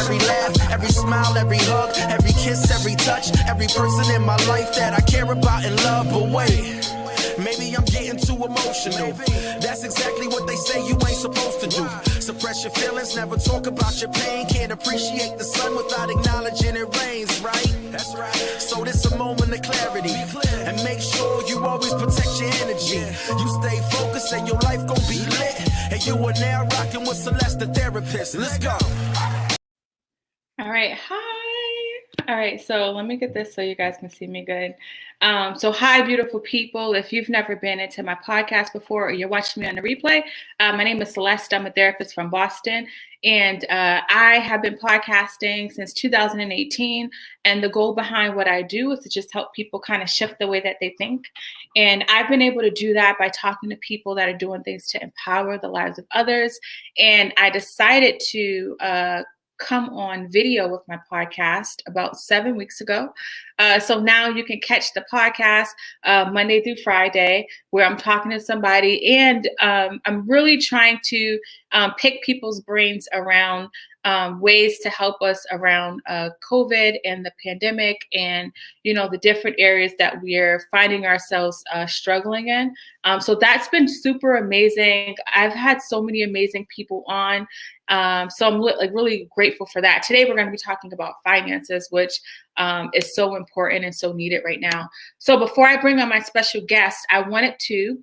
every laugh, every smile, every hug, every kiss, every touch, every person in my life that I care about and love. But wait, maybe I'm getting too emotional. That's exactly what they say you ain't supposed to do. Suppress your feelings, never talk about your pain. Can't appreciate the sun without acknowledging it rains, right? That's right. So this a moment of clarity. And make sure you always protect your energy. You stay focused and your life gon' be lit. And you are now rocking with Celeste, the therapist. Let's go. All right. Hi. All right. So let me get this so you guys can see me good. So hi, beautiful people. If you've never been into my podcast before or you're watching me on the replay, my name is Celeste. I'm a therapist from Boston. And I have been podcasting since 2018. And the goal behind what I do is to just help people kind of shift the way that they think. And I've been able to do that by talking to people that are doing things to empower the lives of others. And I decided to come on video with my podcast about 7 weeks ago. So now you can catch the podcast Monday through Friday where I'm talking to somebody, and I'm really trying to pick people's brains around ways to help us around COVID and the pandemic, and the different areas that we're finding ourselves struggling in. So that's been super amazing. I've had so many amazing people on. So I'm really grateful for that. Today, we're going to be talking about finances, which is so important and so needed right now. So before I bring on my special guest, I wanted to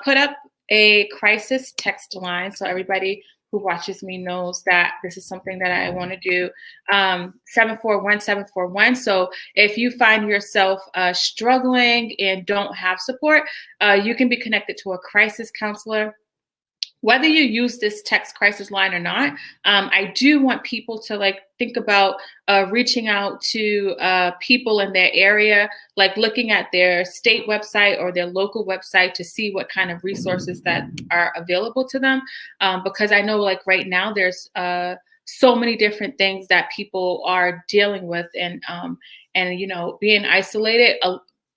put up a crisis text line so everybody who watches me knows that this is something that I want to do. 741-741. So if you find yourself struggling and don't have support, you can be connected to a crisis counselor. Whether you use this text crisis line or not, I do want people to think about reaching out to people in their area, like looking at their state website or their local website to see what kind of resources that are available to them. Because I know right now there's so many different things that people are dealing with, and being isolated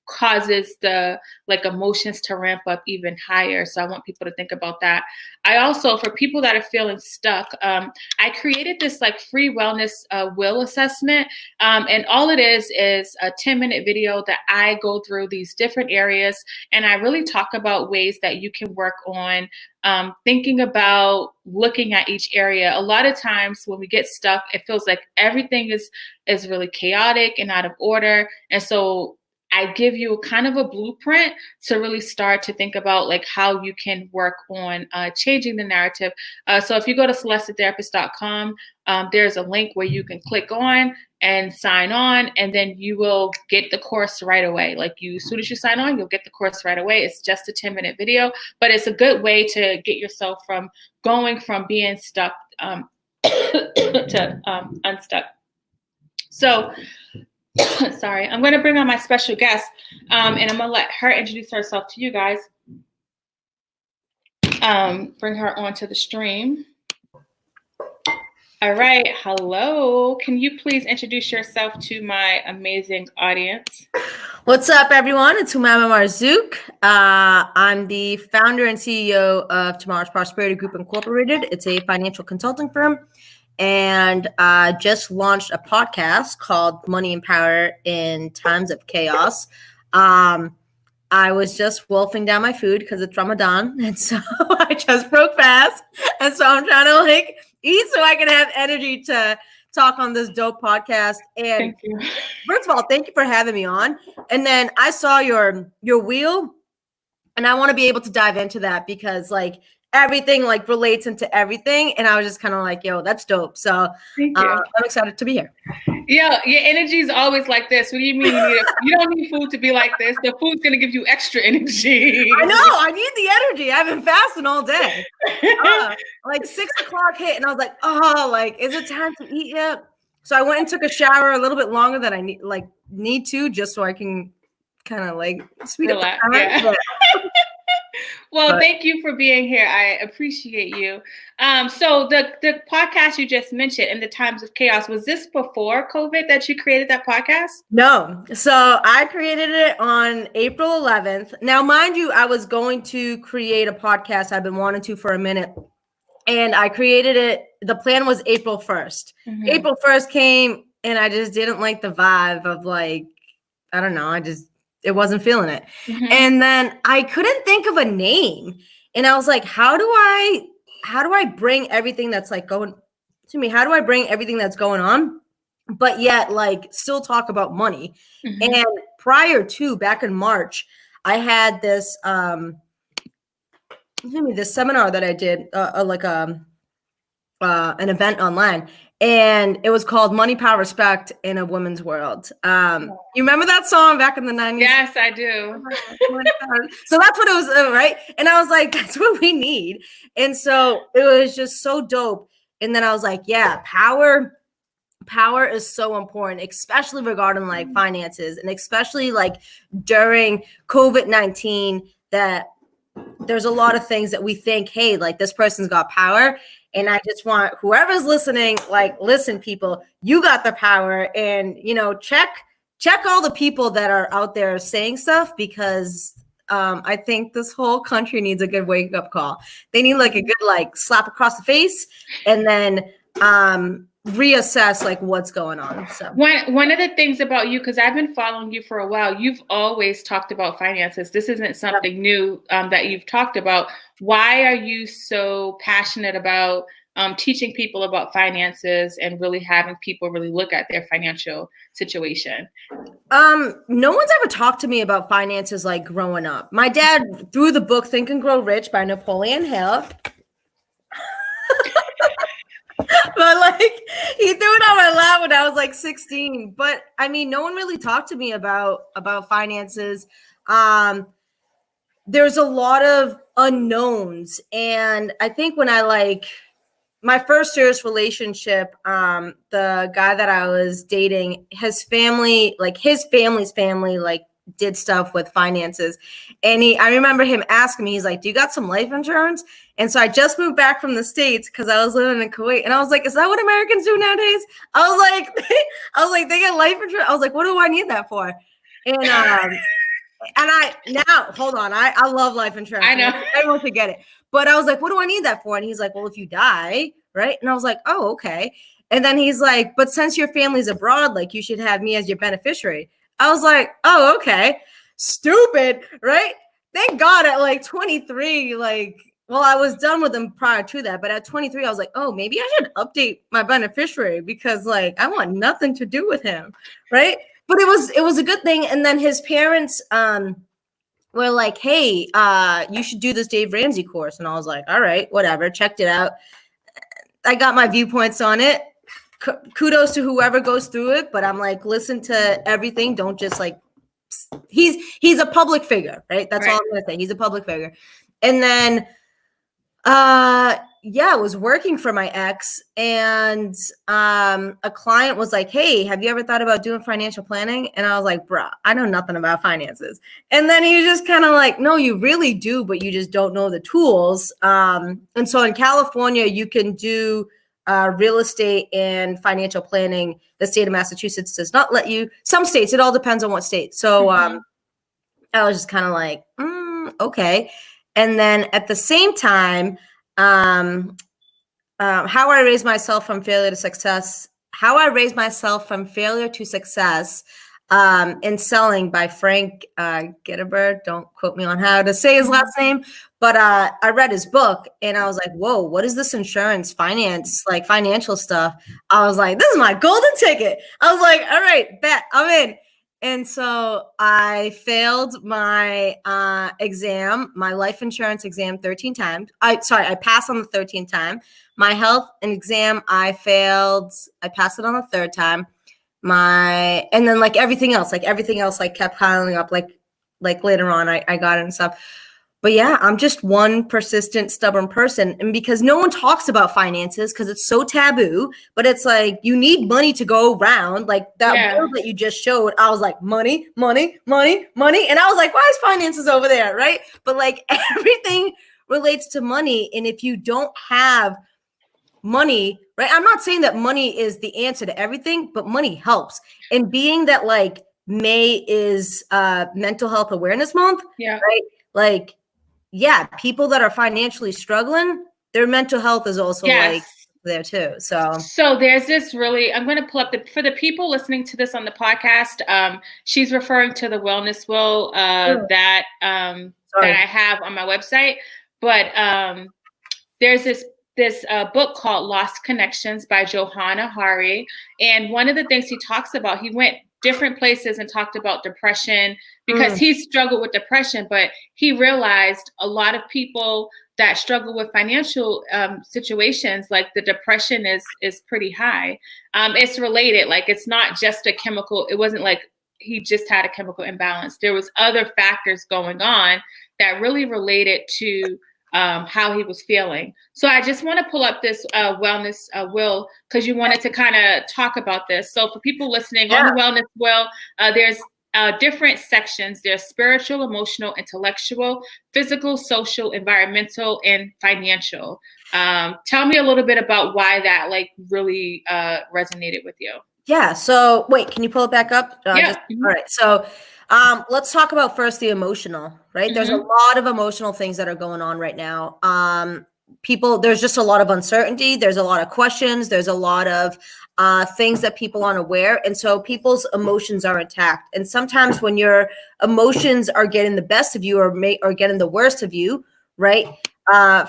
causes the emotions to ramp up even higher. So I want people to think about that. I also, for people that are feeling stuck, I created this free wellness will assessment. And all it is a 10-minute video that I go through these different areas. And I really talk about ways that you can work on thinking about looking at each area. A lot of times when we get stuck, it feels like everything is really chaotic and out of order. And so I give you kind of a blueprint to really start to think about how you can work on changing the narrative. So if you go to celestetherapist.com, there's a link where you can click on and sign on, and then you will get the course right away. As soon as you sign on, you'll get the course right away. It's just a 10-minute video, but it's a good way to get yourself from going from being stuck to unstuck. So sorry, I'm going to bring on my special guest, and I'm going to let her introduce herself to you guys. Bring her onto the stream. All right. Hello. Can you please introduce yourself to my amazing audience? What's up, everyone? It's Omama Marzuq. I'm the founder and CEO of Tomorrow's Prosperity Group Incorporated. It's a financial consulting firm. And I just launched a podcast called Money and Power in Times of Chaos. I was just wolfing down my food because it's Ramadan. And so I just broke fast. And so I'm trying to eat so I can have energy to talk on this dope podcast. And thank you. First of all, thank you for having me on. And then I saw your wheel, and I want to be able to dive into that because everything relates into everything. And I was just kind of yo, that's dope. So I'm excited to be here. Yeah, your energy is always like this. What do you mean? You don't need food to be like this. The food's going to give you extra energy. I know. I need the energy. I've been fasting all day. 6 o'clock hit and I was is it time to eat yet? So I went and took a shower a little bit longer than I need to, just so I can kind of speed up the time. Yeah. Well, thank you for being here. I appreciate you. So the podcast you just mentioned, In the Times of Chaos, was this before COVID that you created that podcast? No. So I created it on April 11th. Now, mind you, I was going to create a podcast I've been wanting to for a minute. and I created it. The plan was April 1st. Mhm. April 1st came, and I just didn't like the vibe of like, I don't know, it wasn't feeling it. Mhm. And then I couldn't think of a name. And I was like, how do I bring everything that's like going to me? How do I bring everything that's going on, but yet like still talk about money? Mhm. And prior to, back in March, I had this this seminar that I did, like an event online, and it was called Money, Power, Respect in a Women's World. You remember that song back in the 90s? Yes, I do. So that's what it was, right? And I was like, that's what we need. And so it was just so dope. And then I was like, yeah, power is so important, especially regarding like finances, and especially like during COVID-19, that there's a lot of things that we think, hey, like this person's got power. And I just want whoever's listening, like, listen, people, you got the power. And, check all the people that are out there saying stuff, because I think this whole country needs a good wake up call. They need like a good, like, slap across the face, and then reassess like what's going on. So one of the things about you, because I've been following you for a while, you've always talked about finances. This isn't something new that you've talked about. Why are you so passionate about teaching people about finances and really having people really look at their financial situation? No one's ever talked to me about finances like growing up. My dad threw the book Think and Grow Rich by Napoleon Hill. But like, he threw it on my lap when I was like 16. But I mean, no one really talked to me about finances. There's a lot of unknowns. And I think when I like my first serious relationship, the guy that I was dating, his family's family, like, did stuff with finances. And I remember him asking me, he's like, do you got some life insurance? And so I just moved back from the States because I was living in Kuwait. And I was like, is that what Americans do nowadays? I was like, they get life insurance. I was like, what do I need that for? And hold on, I love life insurance. I know. Everyone should get it. But I was like, what do I need that for? And he's like, well, if you die, right? And I was like, oh, okay. And then he's like, but since your family's abroad, like, you should have me as your beneficiary. I was like, oh, okay. Stupid, right? Thank God at like 23, like, well, I was done with him prior to that, but at 23, I was like, oh, maybe I should update my beneficiary, because like I want nothing to do with him, right? But it was a good thing. And then his parents were like, hey, you should do this Dave Ramsey course. And I was like, all right, whatever, checked it out. I got my viewpoints on it. Kudos to whoever goes through it, but I'm like, listen to everything. Don't just like, he's a public figure, right? That's all I'm gonna say. He's a public figure. And then I was working for my ex, and a client was like, hey, have you ever thought about doing financial planning? And I was like, bruh, I know nothing about finances. And then he was just kind of like, no, you really do, but you just don't know the tools. And so in California, you can do real estate and financial planning. The state of Massachusetts does not let you. Some states, it all depends on what state. So I was just kind of like, okay. And then at the same time, how I raised myself from failure to success, in Selling by Frank Gitterberg. Don't quote me on how to say his last name, but I read his book and I was like, whoa, what is this insurance, finance, like financial stuff? I was like, this is my golden ticket. I was like, all right, bet, I'm in. And so I failed my exam, my life insurance exam 13 times. I passed on the 13th time. My health and exam, I failed. I passed it on the third time. And then like everything else like kept piling up, like later on I got it and stuff. But yeah, I'm just one persistent, stubborn person. And because no one talks about finances because it's so taboo, but it's like, you need money to go around. Like that word that you just showed, I was like, money, money, money, money. And I was like, why is finances over there, right? But like everything relates to money. And if you don't have money, right? I'm not saying that money is the answer to everything, but money helps. And being that like May is Mental Health Awareness Month, right? Like, yeah, people that are financially struggling, their mental health is also like Yes. there too. So there's this really, I'm going to pull up for the people listening to this on the podcast. She's referring to the wellness will that I have on my website, but there's this book called Lost Connections by Johanna Hari. And one of the things he talks about, he went different places and talked about depression because he struggled with depression, but he realized a lot of people that struggle with financial situations, like the depression is pretty high. It's related, like it's not just a chemical. It wasn't like he just had a chemical imbalance. There was other factors going on that really related to how he was feeling. So I just want to pull up this wellness will, because you wanted to kind of talk about this. So for people listening on the wellness will, there's different sections. There's spiritual, emotional, intellectual, physical, social, environmental, and financial. Tell me a little bit about why that like really resonated with you. Yeah. So wait, can you pull it back up? Yeah. All right. So let's talk about first the emotional, right? There's a lot of emotional things that are going on right now. There's just a lot of uncertainty. There's a lot of questions. There's a lot of things that people aren't aware. And so people's emotions are intact. And sometimes when your emotions are getting the best of you or getting the worst of you, right?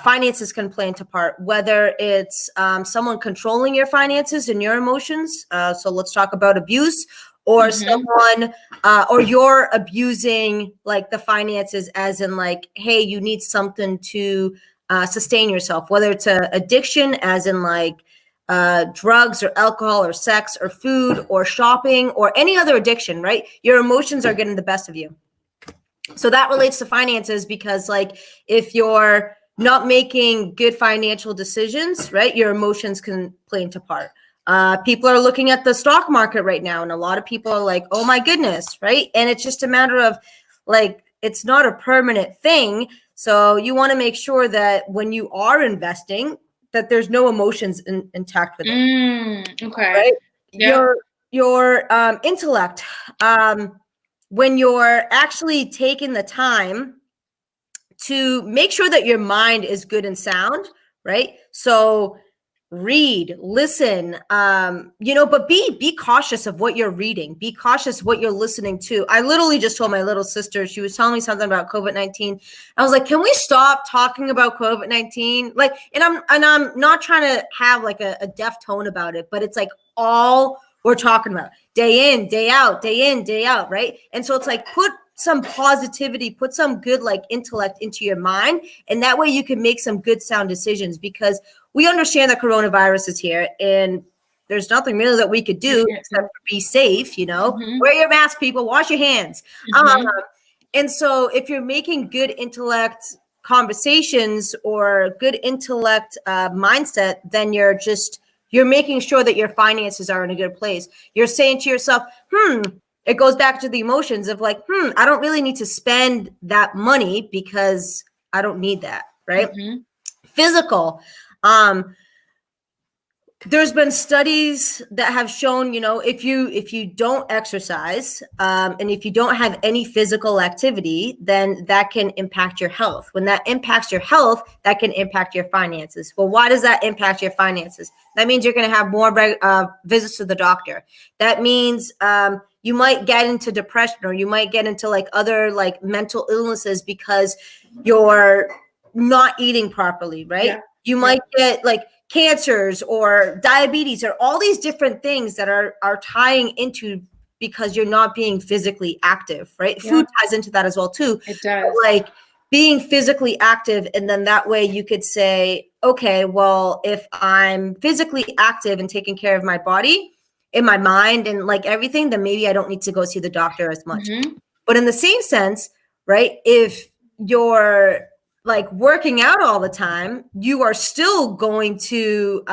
Finances can play into part, whether it's someone controlling your finances and your emotions. So let's talk about abuse, or someone, or you're abusing like the finances as in like, hey, you need something to sustain yourself, whether it's a addiction as in like drugs or alcohol or sex or food or shopping or any other addiction, right? Your emotions are getting the best of you. So that relates to finances because like if you're not making good financial decisions, right, your emotions can play into part. People are looking at the stock market right now, and a lot of people are like, oh my goodness, right? And it's just a matter of like, it's not a permanent thing. So you want to make sure that when you are investing, that there's no emotions intact with it. Okay. Right? Yeah. Your intellect, when you're actually taking the time to make sure that your mind is good and sound, right? So read, listen, but be cautious of what you're reading. Be cautious what you're listening to. I literally just told my little sister, she was telling me something about COVID-19. I was like, can we stop talking about COVID-19? Like, and I'm not trying to have like a deaf tone about it, but it's like all we're talking about day in, day out, day in, day out, right? And so it's like, put some positivity, put some good like intellect into your mind. And that way you can make some good sound decisions, because we understand that coronavirus is here and there's nothing really that we could do except for be safe, wear your mask, people, wash your hands. And so if you're making good intellect conversations or good intellect mindset, then you're making sure that your finances are in a good place. You're saying to yourself, it goes back to the emotions of like, I don't really need to spend that money because I don't need that, right? Physical. There's been studies that have shown, if you don't exercise and if you don't have any physical activity, then that can impact your health. When that impacts your health, that can impact your finances. Well, why does that impact your finances? That means you're going to have more visits to the doctor. That means you might get into depression, or you might get into like other like mental illnesses because you're not eating properly, right? Yeah. You might get like cancers or diabetes or all these different things that are tying into because you're not being physically active, right? Yeah. Food ties into that as well too. It does. But like being physically active, and then that way you could say, okay, well, if I'm physically active and taking care of my body and my mind and like everything, then maybe I don't need to go see the doctor as much. But in the same sense, right, if you're like working out all the time, you are still going to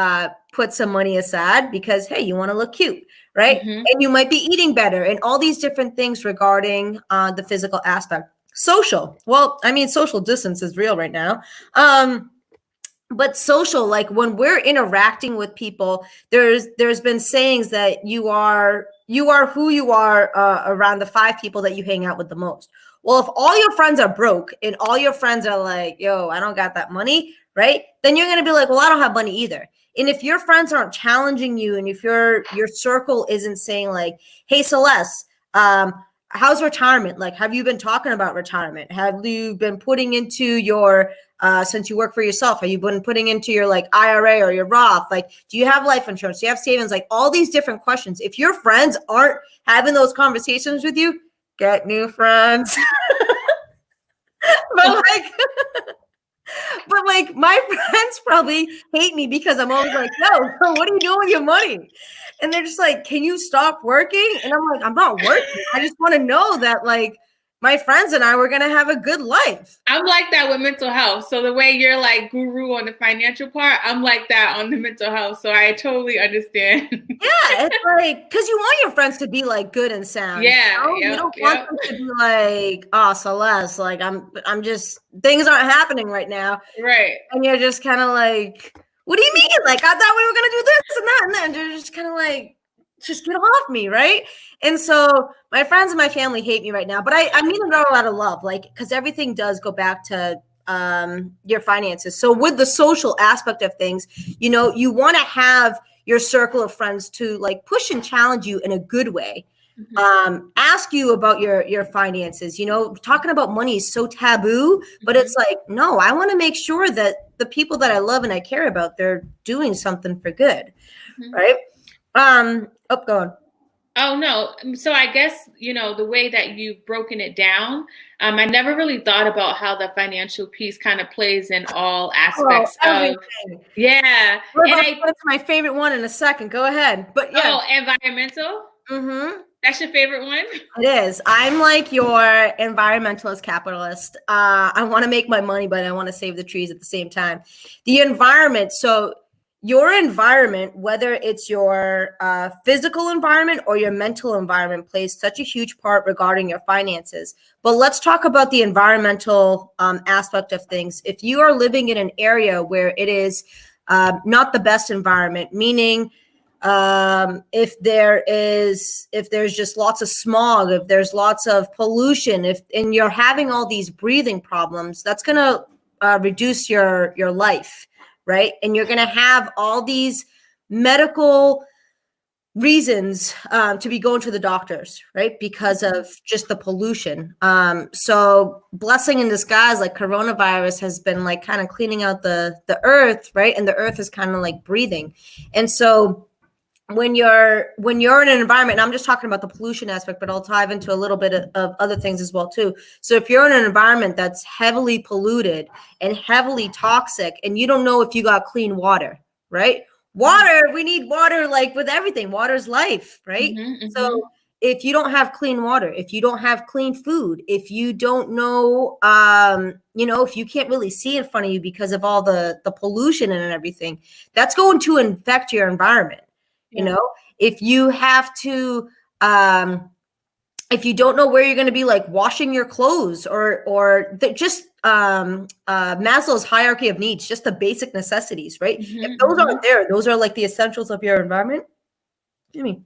put some money aside because, hey, you want to look cute, right? And you might be eating better and all these different things regarding the physical aspect. Social. Well, I mean, social distance is real right now. But social, like when we're interacting with people, there's been sayings that you are who you are around the 5 people that you hang out with the most. Well, if all your friends are broke and all your friends are like, yo, I don't got that money, right? Then you're going to be like, well, I don't have money either. And if your friends aren't challenging you, and if your circle isn't saying like, hey, Celeste, how's retirement? Like, have you been talking about retirement? Have you been putting into your, since you work for yourself, have you been putting into your like IRA or your Roth? Like, do you have life insurance? Do you have savings? Like all these different questions. If your friends aren't having those conversations with you, get new friends. but like, but like my friends probably hate me because I'm always like, no, what are you doing with your money? And they're just like, can you stop working? And I'm like, I'm not working. I just want to know that like my friends and I were going to have a good life. I'm like that with mental health. So the way you're like guru on the financial part, I'm like that on the mental health. So I totally understand. Yeah, it's like, because you want your friends to be like good and sound. Yeah, you know? You don't want them to be like, oh, Celeste, like I'm just, things aren't happening right now. Right. And you're just kind of like, what do you mean? Like, I thought we were going to do this and that. And then you're just kind of like, just get off me, right? And so my friends and my family hate me right now, but I mean it all out of love, like, because everything does go back to your finances. So with the social aspect of things, you know, you want to have your circle of friends to like push and challenge you in a good way. Ask you about your finances. You know, talking about money is so taboo, but it's like, no, I want to make sure that the people that I love and I care about, they're doing something for good, right? Go on. Oh, no. So I guess, you know, the way that you've broken it down, I never really thought about how the financial piece kind of plays in all aspects of. Yeah. We're about to get to my favorite one in a second. Go ahead. But yeah. Oh, environmental? Mm-hmm. That's your favorite one? It is. I'm like your environmentalist capitalist. I want to make my money, but I want to save the trees at the same time. The environment. So your environment, whether it's your physical environment or your mental environment, plays such a huge part regarding your finances. But let's talk about the environmental aspect of things. If you are living in an area where it is not the best environment, meaning if there's just lots of smog, if there's lots of pollution, and you're having all these breathing problems, that's going to reduce your life. Right. And you're going to have all these medical reasons to be going to the doctors, right? Because of just the pollution. So blessing in disguise, like coronavirus has been like kind of cleaning out the earth, right? And the earth is kind of like breathing. And so when you're in an environment, and I'm just talking about the pollution aspect, but I'll dive into a little bit of other things as well too. So if you're in an environment that's heavily polluted and heavily toxic, and you don't know if you got clean water, right? Water, we need water like with everything. Water's life, right? So if you don't have clean water, if you don't have clean food, if you don't know, you know, if you can't really see in front of you because of all the pollution and everything, that's going to infect your environment. You know, if you have to, if you don't know where you're going to be like washing your clothes or just Maslow's hierarchy of needs, just the basic necessities, right? If those aren't there, those are like the essentials of your environment. Excuse me.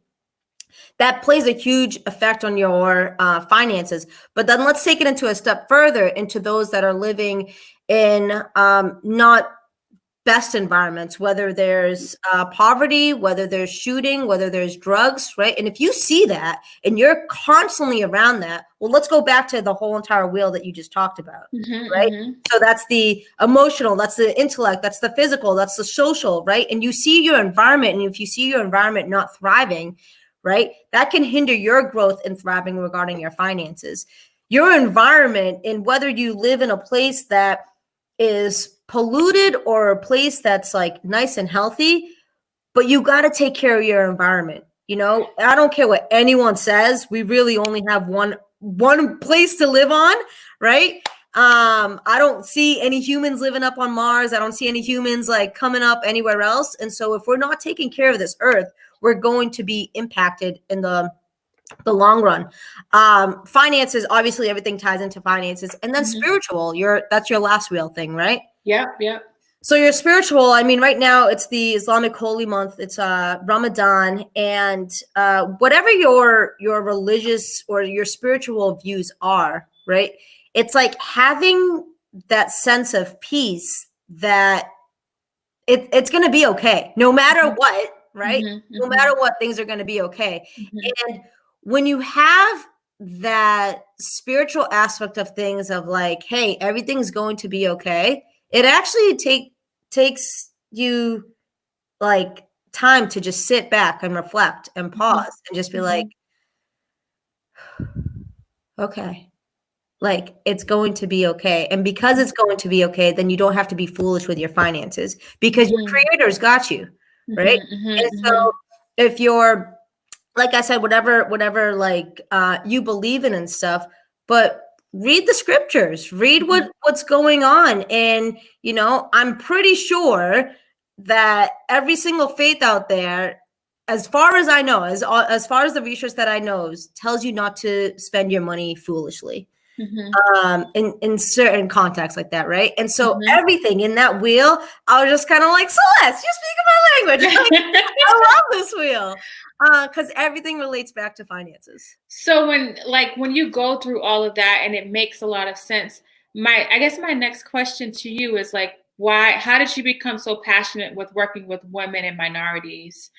That plays a huge effect on your finances. But then let's take it into a step further into those that are living in not best environments, whether there's poverty, whether there's shooting, whether there's drugs, right? And if you see that and you're constantly around that, well, let's go back to the whole entire wheel that you just talked about, right? So that's the emotional, that's the intellect, that's the physical, that's the social, right? And you see your environment, and if you see your environment not thriving, right, that can hinder your growth and thriving regarding your finances. Your environment, and whether you live in a place that is polluted or a place that's like nice and healthy, but you got to take care of your environment. You know, I don't care what anyone says. We really only have one place to live on, right? I don't see any humans living up on Mars. I don't see any humans like coming up anywhere else. And so if we're not taking care of this earth, we're going to be impacted in the long run. Finances, obviously everything ties into finances, and then spiritual, that's your last real thing, right? Yeah. So your spiritual, I mean, right now it's the Islamic holy month. It's Ramadan, and whatever your religious or your spiritual views are, right? It's like having that sense of peace that it's going to be okay, no matter what, right? No matter what, things are going to be okay. And when you have that spiritual aspect of things of like, hey, everything's going to be okay, it actually takes you like time to just sit back and reflect and pause and just be like, okay, like it's going to be okay. And because it's going to be okay, then you don't have to be foolish with your finances because your creator's got you, right? And so if you're, like I said, whatever like you believe in and stuff, but read the scriptures, read what's going on. And, you know, I'm pretty sure that every single faith out there, as far as I know, as far as the research that I know, tells you not to spend your money foolishly. In certain contexts like that, right? And so everything in that wheel, I was just kind of like, Celeste, you're speaking my language. I love this wheel because everything relates back to finances. So when you go through all of that and it makes a lot of sense, I guess my next question to you is like, how did you become so passionate with working with women and minorities?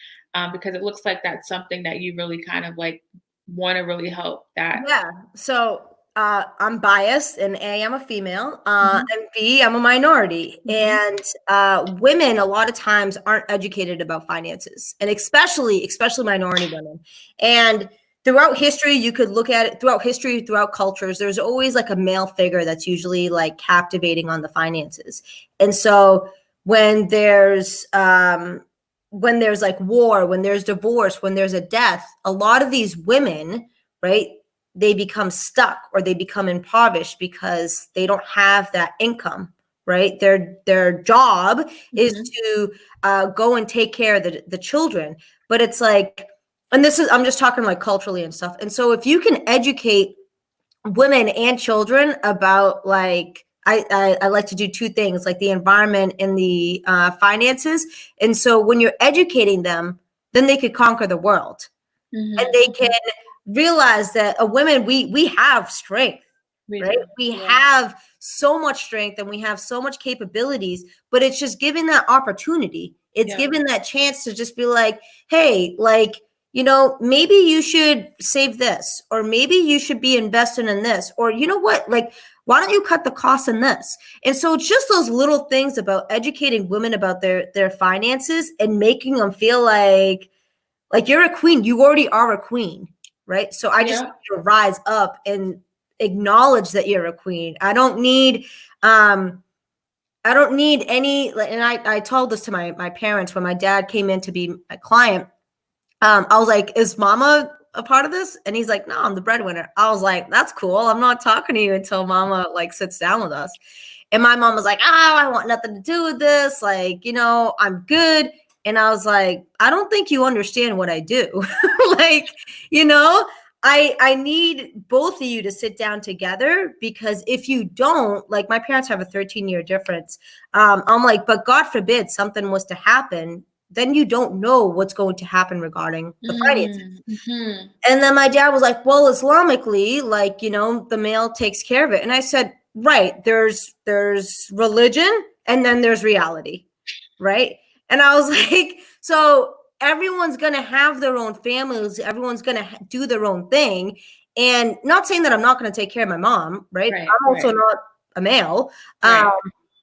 Because it looks like that's something that you really kind of like want to really help that. Yeah. So I'm biased, and A, I'm a female, and B, I'm a minority. And women a lot of times aren't educated about finances, and especially minority women. And throughout history, you could look at it throughout cultures, there's always like a male figure that's usually like captivating on the finances. And so when there's like war, when there's divorce, when there's a death, a lot of these women, right, they become stuck or they become impoverished because they don't have that income, right? Their job is to go and take care of the children. But it's like, and I'm just talking like culturally and stuff. And so if you can educate women and children about like, I like to do two things, like the environment and the finances. And so when you're educating them, then they could conquer the world. And they can realize that women, we have strength, right? We have so much strength and we have so much capabilities, but it's just giving that opportunity. It's giving that chance to just be like, hey, like, you know, maybe you should save this, or maybe you should be investing in this, or you know what, like, why don't you cut the cost in this? And so it's just those little things about educating women about their finances and making them feel like you're a queen. You already are a queen, right? So I just need you to rise up and acknowledge that you're a queen. I don't need any, and I told this to my parents when my dad came in to be my client. I was like, is mama a part of this? And he's like, no, I'm the breadwinner. I was like, that's cool. I'm not talking to you until mama like sits down with us. And my mom was like, I want nothing to do with this. Like, you know, I'm good. And I was like, I don't think you understand what I do. Like, you know, I need both of you to sit down together, because if you don't, like, my parents have a 13-year difference. I'm like, but God forbid something was to happen, then you don't know what's going to happen regarding the finances. And then my dad was like, well, Islamically, like, you know, the male takes care of it. And I said, right, there's religion and then there's reality, right? And I was like, so everyone's going to have their own families. Everyone's going to do their own thing. And not saying that I'm not going to take care of my mom, right? I'm also not a male.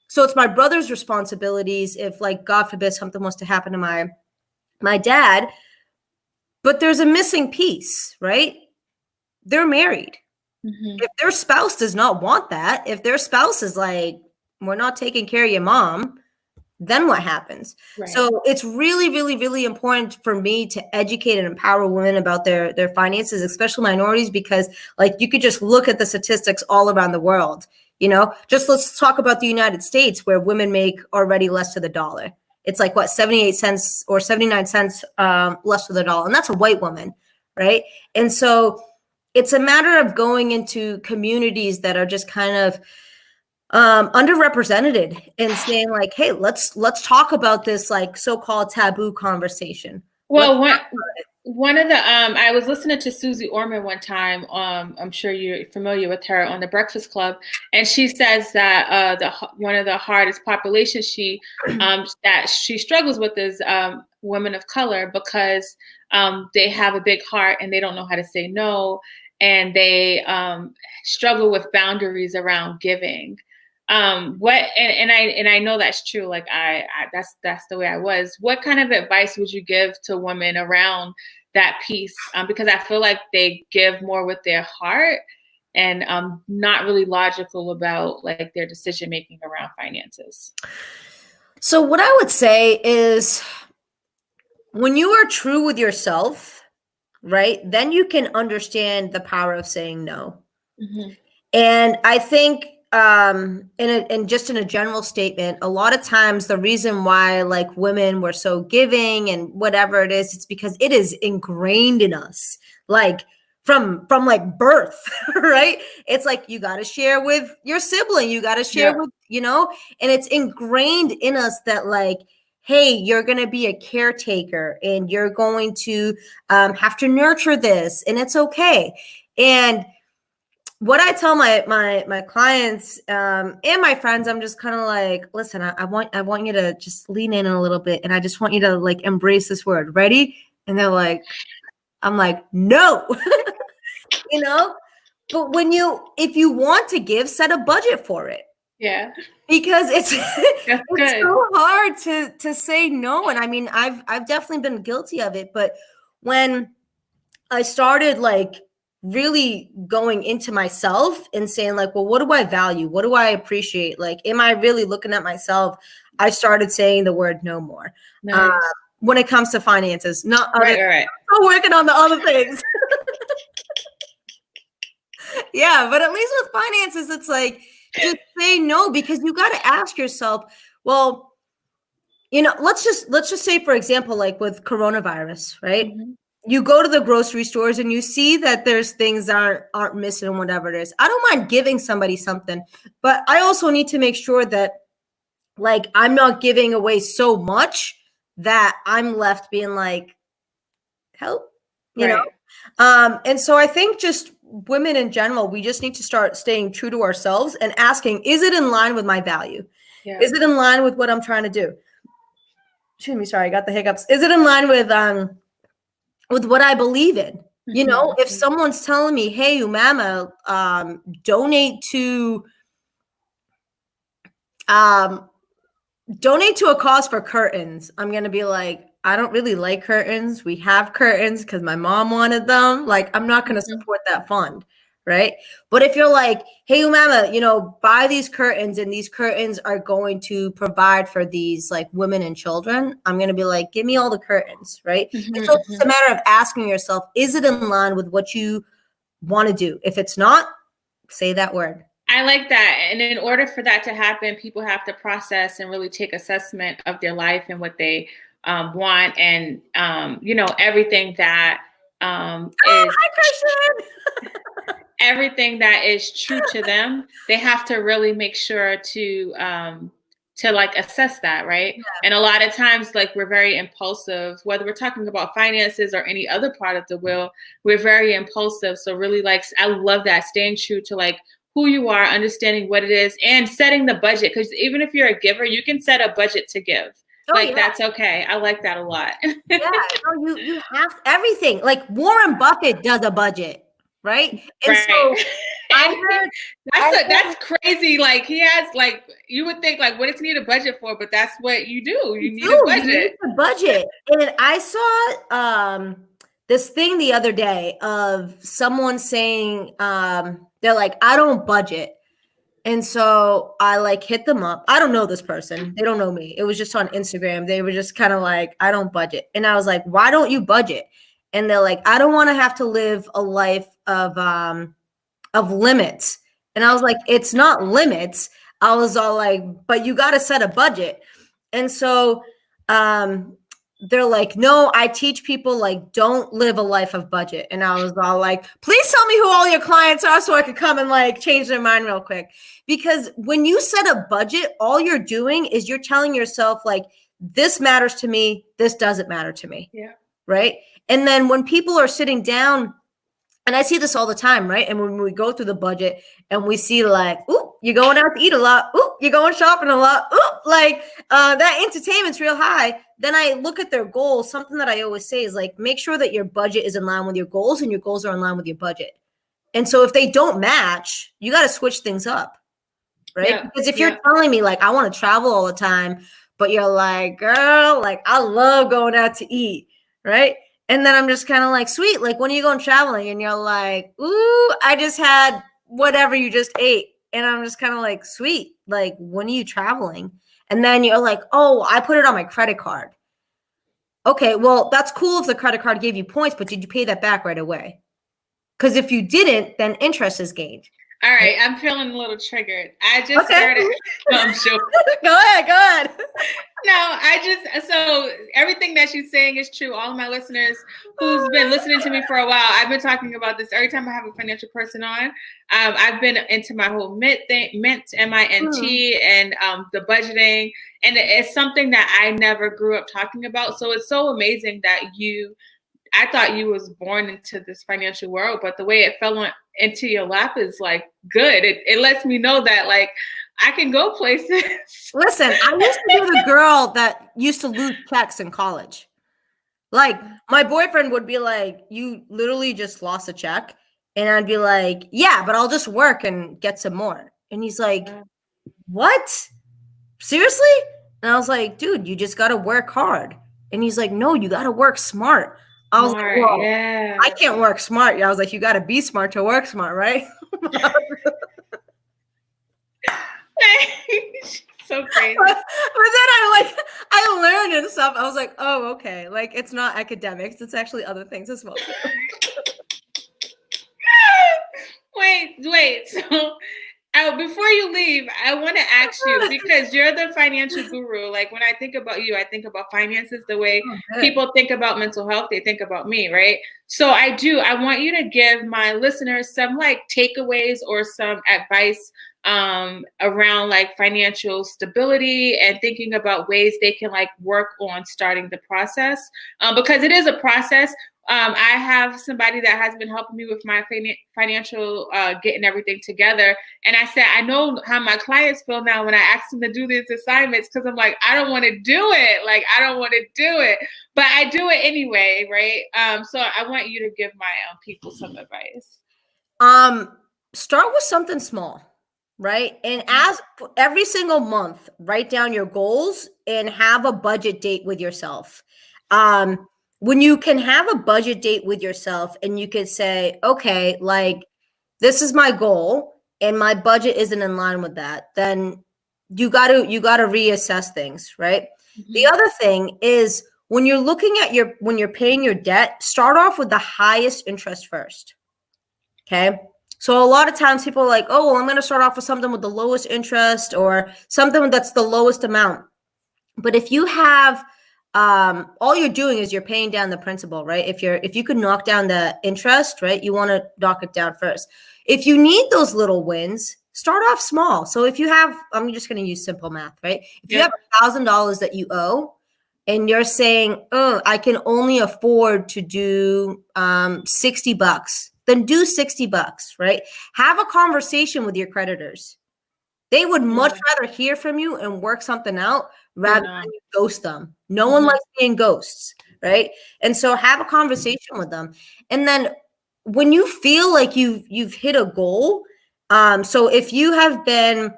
So it's my brother's responsibilities if, like, God forbid something was to happen to my dad. But there's a missing piece, right? They're married. If their spouse does not want that, if their spouse is like, we're not taking care of your mom, then what happens? So it's really, really, really important for me to educate and empower women about their finances, especially minorities, because like you could just look at the statistics all around the world. You know, just let's talk about the United States, where women make already less to the dollar. It's like what, 78 cents or 79 cents less to the dollar. And that's a white woman, right? And so it's a matter of going into communities that are just kind of underrepresented and saying like, hey, let's talk about this like so-called taboo conversation. Well, One of the I was listening to Susie Orman one time. I'm sure you're familiar with her on the Breakfast Club, and she says that one of the hardest populations that she struggles with is women of color, because they have a big heart and they don't know how to say no, and they struggle with boundaries around giving. I know that's true. Like I that's the way I was. What kind of advice would you give to women around that piece? Because I feel like they give more with their heart and not really logical about like their decision making around finances. So what I would say is, when you are true with yourself, right, then you can understand the power of saying no. Mm-hmm. And I think in just in a general statement, a lot of times the reason why like women were so giving and whatever it is, it's because it is ingrained in us, like from like birth, right? It's like you got to share with your sibling, you got to share with, and it's ingrained in us that like, hey, you're going to be a caretaker and you're going to have to nurture this, and it's okay. And what I tell my clients and my friends, I'm just kind of like, listen, I want you to just lean in a little bit, and I just want you to like embrace this word. Ready? And they're like, I'm like, no, But if you want to give, set a budget for it. Yeah. Because it's That's it's good. so hard to say no. And I mean, I've definitely been guilty of it. But when I started like really going into myself and saying like, well, what do I value? What do I appreciate? Like, am I really looking at myself? I started saying the word no more. Nice. When it comes to finances, not right. I'm working on the other things. Yeah, but at least with finances, it's like, just say no, because you got to ask yourself, well, let's just say, for example, like with coronavirus, right? Mm-hmm. You go to the grocery stores and you see that there's things that aren't missing and whatever it is. I don't mind giving somebody something, but I also need to make sure that like I'm not giving away so much that I'm left being like, help, know? And so I think just women in general, we just need to start staying true to ourselves and asking, is it in line with my value? Yeah. Is it in line with what I'm trying to do? Excuse me, sorry, I got the hiccups. Is it in line with what I believe in? Mm-hmm. If someone's telling me, hey, Umama, donate to a cause for curtains, I'm going to be like, I don't really like curtains. We have curtains because my mom wanted them. Like, I'm not going to support that fund. Right. But if you're like, hey, Umama, buy these curtains and these curtains are going to provide for these like women and children, I'm going to be like, give me all the curtains. Right. Mm-hmm. So it's a matter of asking yourself, is it in line with what you want to do? If it's not, say that word. I like that. And in order for that to happen, people have to process and really take assessment of their life and what they want, and everything that is everything that is true to them. They have to really make sure to like assess that, right? Yeah. And a lot of times, like, we're very impulsive, whether we're talking about finances or any other part of the will, we're very impulsive. So really, like, I love that, staying true to like who you are, understanding what it is, and setting the budget. Because even if you're a giver, you can set a budget to give. That's okay. I like that a lot. Yeah, no, you have everything. Like Warren Buffett does a budget, right? And so that's crazy. Like, he has, like, you would think like, what does he need a budget for? But that's what you do. You need a budget. You need a budget. And I saw this thing the other day of someone saying they're like, I don't budget. And so I like hit them up. I don't know this person. They don't know me. It was just on Instagram. They were just kind of like, I don't budget. And I was like, why don't you budget? And they're like, I don't want to have to live a life of limits. And I was like, it's not limits. I was all like, but you got to set a budget. And so they're like, no, I teach people like, don't live a life of budget. And I was all like, please tell me who all your clients are so I could come and like change their mind real quick. Because when you set a budget, all you're doing is you're telling yourself like, this matters to me, this doesn't matter to me. Yeah. right? And then when people are sitting down, and I see this all the time, right? And when we go through the budget and we see like, ooh, you're going out to eat a lot. Ooh, you're going shopping a lot. Ooh, like that entertainment's real high. Then I look at their goals. Something that I always say is like, make sure that your budget is in line with your goals and your goals are in line with your budget. And so if they don't match, you got to switch things up, right? Yeah, Because if you're telling me like, I want to travel all the time, but you're like, girl, like I love going out to eat, right? And then I'm just kind of like, sweet, like when are you going traveling? And you're like, ooh, I just had whatever you just ate. And I'm just kind of like, sweet, like when are you traveling? And then you're like, oh, I put it on my credit card. Okay, well, that's cool if the credit card gave you points, but did you pay that back right away? Because if you didn't, then interest is gained. All right, I'm feeling a little triggered. I just started. No, I'm sure. Go ahead. No, so everything that she's saying is true. All of my listeners who's been listening to me for a while, I've been talking about this every time I have a financial person on. I've been into my whole Mint, M-I-N-T, and the budgeting. And it's something that I never grew up talking about. So it's so amazing that I thought you was born into this financial world, but the way it fell into your lap is like good. It lets me know that like I can go places. Listen, I used to be the girl that used to lose checks in college. Like my boyfriend would be like, you literally just lost a check. And I'd be like, yeah, but I'll just work and get some more. And he's like, what? Seriously? And I was like, dude, you just got to work hard. And he's like, no, you got to work smart. I was like, well, yeah. I can't work smart. I was like, you got to be smart to work smart, right? So crazy. But then I learned and stuff. I was like, oh, okay. Like it's not academics. It's actually other things as well. Wait. So before you leave, I want to ask you, because you're the financial guru. Like when I think about you, I think about finances the way people think about mental health. They think about me, right? So I want you to give my listeners some like takeaways or some advice around like financial stability and thinking about ways they can like work on starting the process, because it is a process. I have somebody that has been helping me with my financial getting everything together. And I said, I know how my clients feel now when I ask them to do these assignments, because I'm like, I don't want to do it. Like, I don't want to do it, but I do it anyway, right? So I want you to give my people some advice. Start with something small, right? And as every single month, write down your goals and have a budget date with yourself. When you can have a budget date with yourself and you could say, okay, like this is my goal and my budget isn't in line with that, then you got to reassess things, right? Mm-hmm. The other thing is when you're looking at when you're paying your debt, start off with the highest interest first. Okay. So a lot of times people are like, oh, well, I'm going to start off with something with the lowest interest or something that's the lowest amount. But if you have all you're doing is you're paying down the principal, right? If you could knock down the interest, right, you want to knock it down first. If you need those little wins, start off small. So if you have, I'm just going to use simple math, right? If you have $1,000 that you owe and you're saying, oh, I can only afford to do $60, then do $60, right? Have a conversation with your creditors. They would much rather hear from you and work something out rather than you ghost them. No one likes being ghosts, right? And so have a conversation with them. And then when you feel like you've hit a goal, so if you have been,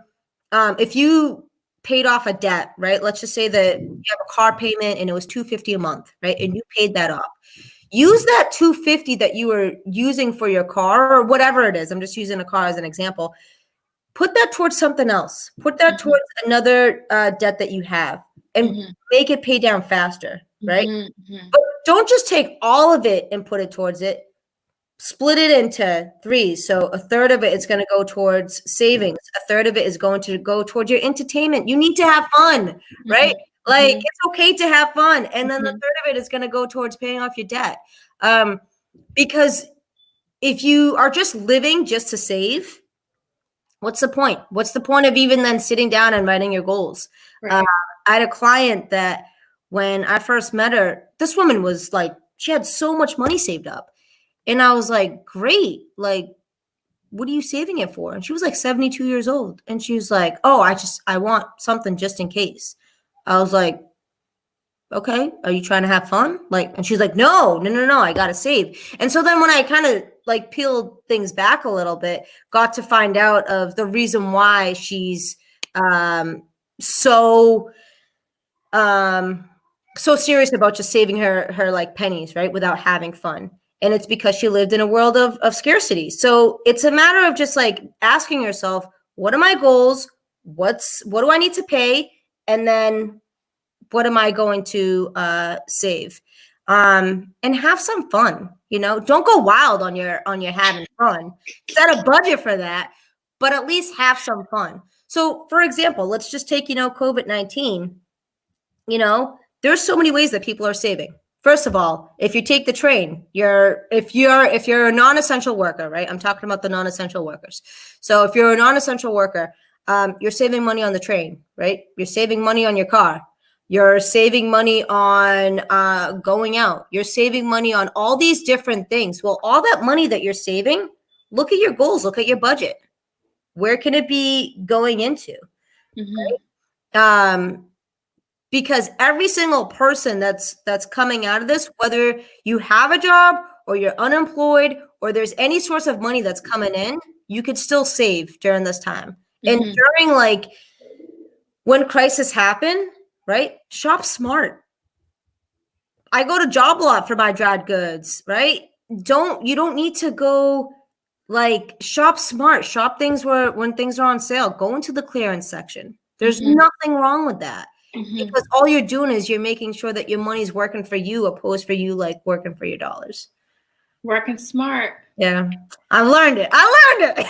if you paid off a debt, right? Let's just say that you have a car payment and it was $250 a month, right? And you paid that off. Use that $250 that you were using for your car or whatever it is. I'm just using a car as an example. Put that towards something else. Put that towards another debt that you have and make it pay down faster, right? But don't just take all of it and put it towards it. Split it into 3. So a third of it is going to go towards savings. A third of it is going to go towards your entertainment. You need to have fun, right? Like it's okay to have fun. And then the third of it is going to go towards paying off your debt. Because if you are just living just to save, what's the point? What's the point of even then sitting down and writing your goals? Right. I had a client that when I first met her, this woman was like she had so much money saved up. And I was like, great. Like, what are you saving it for? And she was like 72 years old. And she was like, oh, I want something just in case. I was like, okay, are you trying to have fun? Like, and she's like, no, I gotta save. And so then when I kind of like peeled things back a little bit, got to find out of the reason why she's so so serious about just saving her like pennies, right, without having fun. And it's because she lived in a world of scarcity. So it's a matter of just like asking yourself, what are my goals? What do I need to pay? And then what am I going to save? And have some fun. Don't go wild on your having fun. Set a budget for that, but at least have some fun. So, for example, let's just take COVID-19. There's so many ways that people are saving. First of all, if you take the train, if you're a non-essential worker, right? I'm talking about the non-essential workers. So if you're a non-essential worker, you're saving money on the train, right? You're saving money on your car. You're saving money on going out. You're saving money on all these different things. Well, all that money that you're saving, look at your goals, look at your budget. Where can it be going into? Right? Because every single person that's coming out of this, whether you have a job or you're unemployed or there's any source of money that's coming in, you could still save during this time. And during like when crisis happen, right? Shop smart. I go to Job Lot for my dried goods, right? You don't need to go like shop smart. Shop things when things are on sale. Go into the clearance section. There's nothing wrong with that. Because all you're doing is you're making sure that your money's working for you opposed for you like working for your dollars. Working smart. Yeah. I learned it.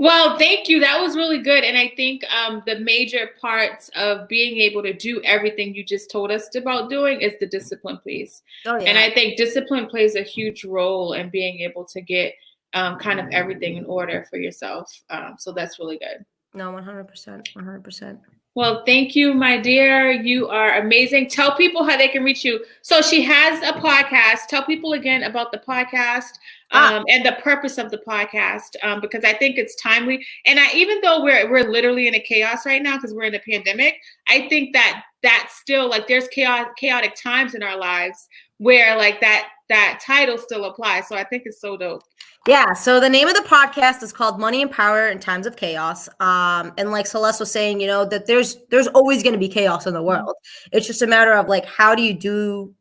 Well, thank you. That was really good. And I think the major parts of being able to do everything you just told us about doing is the discipline piece. Oh, yeah. And I think discipline plays a huge role in being able to get kind of everything in order for yourself. So that's really good. No, 100%. Well, thank you, my dear. You are amazing. Tell people how they can reach you. So she has a podcast. Tell people again about the podcast and the purpose of the podcast, because I think it's timely. And even though we're literally in a chaos right now because we're in a pandemic, I think that's still like there's chaotic times in our lives where like that title still applies. So I think it's so dope. Yeah. So the name of the podcast is called Money and Power in Times of Chaos. And like Celeste was saying, that there's always going to be chaos in the world. It's just a matter of like, how do you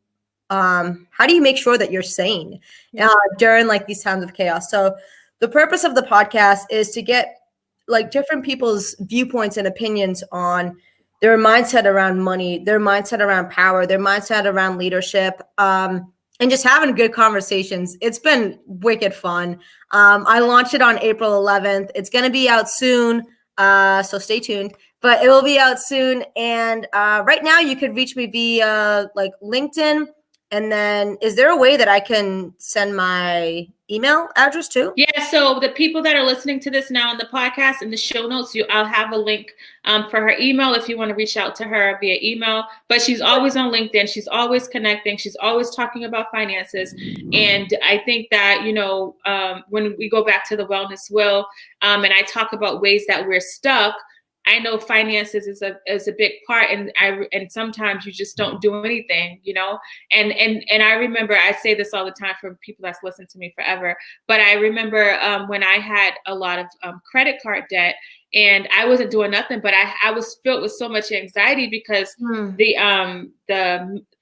make sure that you're sane during like these times of chaos? So the purpose of the podcast is to get like different people's viewpoints and opinions on their mindset around money, their mindset around power, their mindset around leadership, and just having good conversations. It's been wicked fun. I launched it on April 11th. It's going to be out soon, so stay tuned. But it will be out soon. And right now you could reach me via like LinkedIn. And then is there a way that I can send my email address too? Yeah, so the people that are listening to this now on the podcast, in the show notes, I'll have a link for her email if you want to reach out to her via email. But she's always on LinkedIn. She's always connecting. She's always talking about finances. And I think that, when we go back to the wellness wheel and I talk about ways that we're stuck, I know finances is a big part, and sometimes you just don't do anything, And I remember, I say this all the time for people that's listened to me forever, but I remember when I had a lot of credit card debt, and I wasn't doing nothing, but I was filled with so much anxiety because the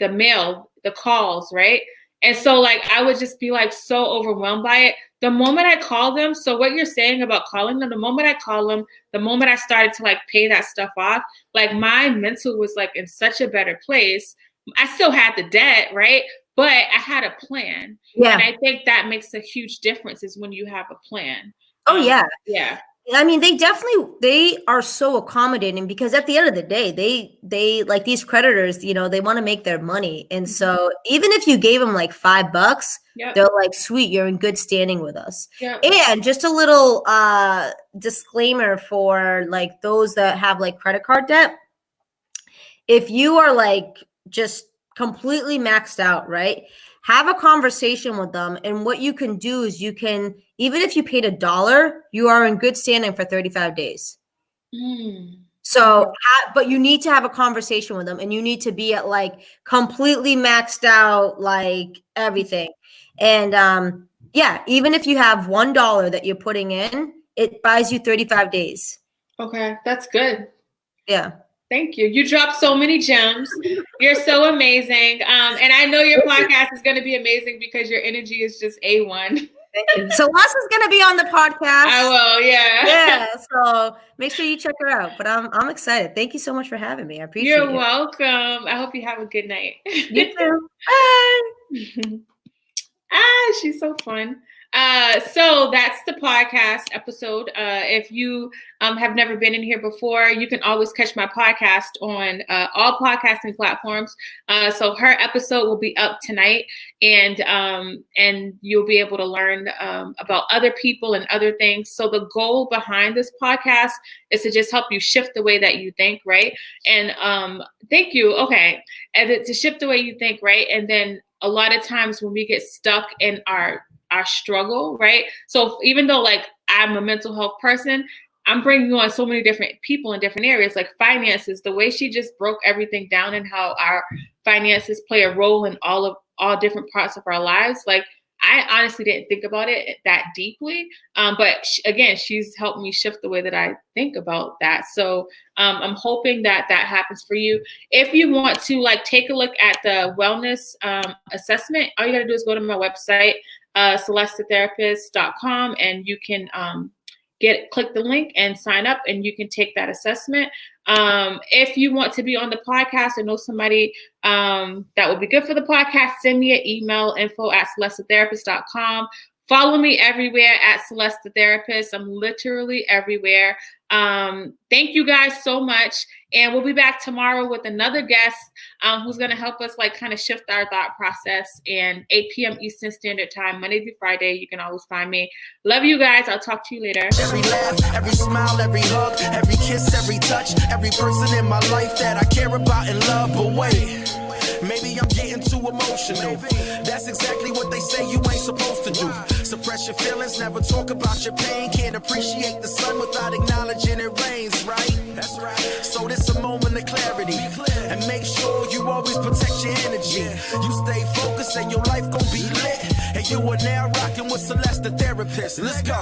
mail, the calls, right? And so like I would just be like so overwhelmed by it. The moment I call them, so what you're saying about calling them, the moment I call them, the moment I started to like pay that stuff off, like my mental was like in such a better place. I still had the debt, right? But I had a plan. Yeah. And I think that makes a huge difference is when you have a plan. Oh, yeah. Yeah. I mean, they are so accommodating because at the end of the day, they like these creditors, they want to make their money. And so even if you gave them like $5, they're like, sweet, you're in good standing with us. Yep. And just a little disclaimer for like those that have like credit card debt. If you are like just completely maxed out, right? Have a conversation with them. And what you can do is you can, even if you paid $1, you are in good standing for 35 days. So, but you need to have a conversation with them, and you need to be at like completely maxed out, like everything. And yeah, even if you have $1 that you're putting in, it buys you 35 days. Okay, that's good. Yeah. Thank you. You dropped so many gems. You're so amazing. And I know your podcast is going to be amazing because your energy is just A1. Thank you. So Les is going to be on the podcast. I will, yeah. Yeah. So make sure you check her out. But I'm excited. Thank you so much for having me. I appreciate it. You're welcome. I hope you have a good night. You too. Bye. She's so fun. So that's the podcast episode. If you have never been in here before, you can always catch my podcast on all podcasting platforms. So her episode will be up tonight, and you'll be able to learn about other people and other things. So the goal behind this podcast is to just help you shift the way that you think, right? And thank you. Okay, and to shift the way you think, right? And then a lot of times when we get stuck in our struggle, right? So even though like I'm a mental health person, I'm bringing on so many different people in different areas, like finances, the way she just broke everything down and how our finances play a role in all different parts of our lives. Like I honestly didn't think about it that deeply. But again, she's helped me shift the way that I think about that. So I'm hoping that happens for you. If you want to like take a look at the wellness assessment, all you got to do is go to my website, celestetherapist.com, and you can click the link and sign up, and you can take that assessment. If you want to be on the podcast or know somebody that would be good for the podcast, send me an email, info@celestetherapist.com. Follow me everywhere at Celeste the Therapist. I'm literally everywhere. Thank you guys so much. And we'll be back tomorrow with another guest who's going to help us like kind of shift our thought process. And 8 p.m. Eastern Standard Time, Monday through Friday. You can always find me. Love you guys. I'll talk to you later. Every laugh, every smile, every hug, every kiss, every touch, every person in my life that I care about and love. But wait, maybe I'm getting too emotional. That's exactly what they say you ain't supposed to do. Suppress your feelings, never talk about your pain. Can't appreciate the sun without acknowledging it rains, right? That's right. So this a moment of clarity. And make sure you always protect your energy. You stay focused and your life gon' be lit. And you are now rocking with Celeste the Therapist. Let's go.